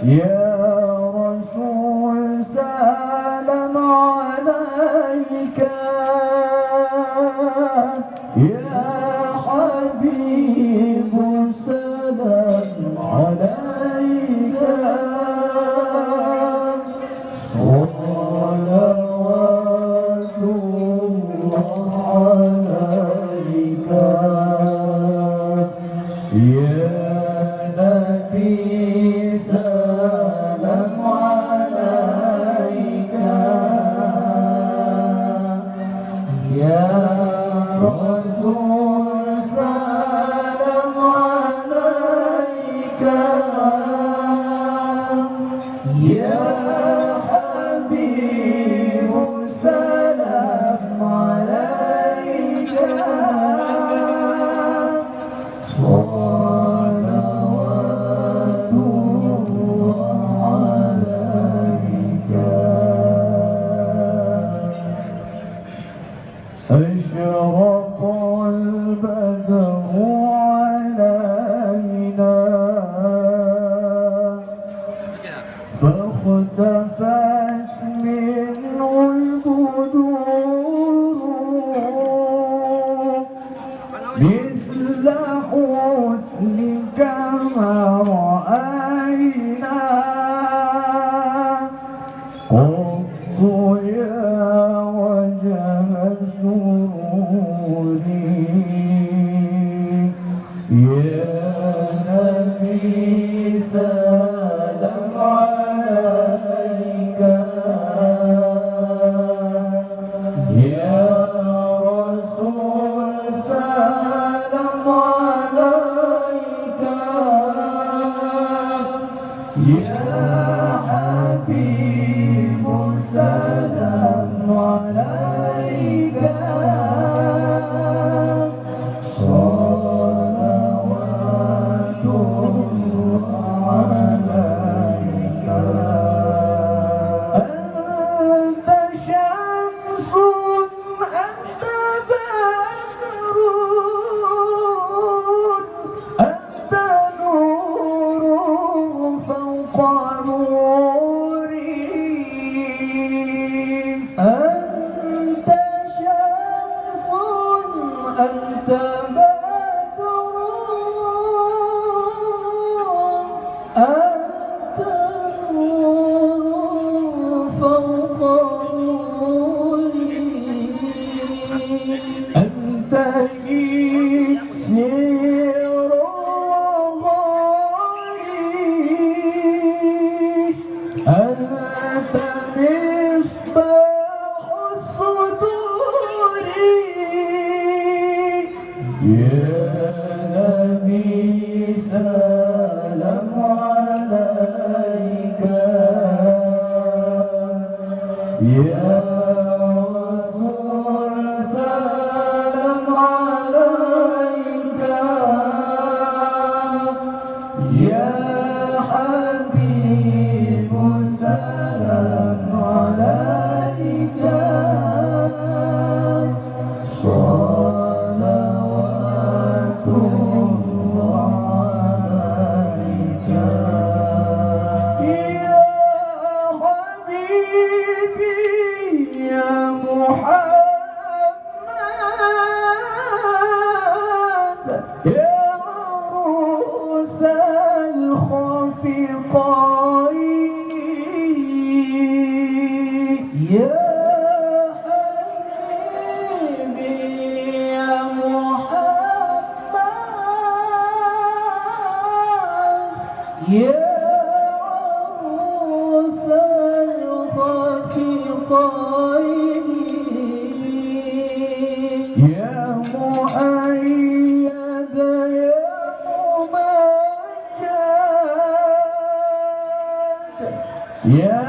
يا رسول سلام عليك، يا حبيب سلام عليك، صلوات الله عليك يا نبي سلام عليك، يا رسول سلام عليك، يا حبيب سلام عليك، صلوات الله عليك. أشرق البدر علينا فاختفت منه البدور، مثل حسنك ما رأينا قط يا وجه سروري، يا نبي سلام عليك، يا رسول سلام عليك، يا حبيب سلام عليك، صلوات الله عليك. أنت شمس أنت بدر أنت نور فوق نوري، أنت شمس أنت بدر أنت نور فوق نوري، أنت إكسير وغالي، أنت مصباح الصدور، يا نبي سلام عليك، يا رسول سلام عليك، يا حبيب سلام عليك، صلوات الله عليك، يا حبيبي يا محمد، يا عروس الخفقين، يا حبيبي يا محمد، يا عروس الخفقين، يا مؤيد يا ممجد، يا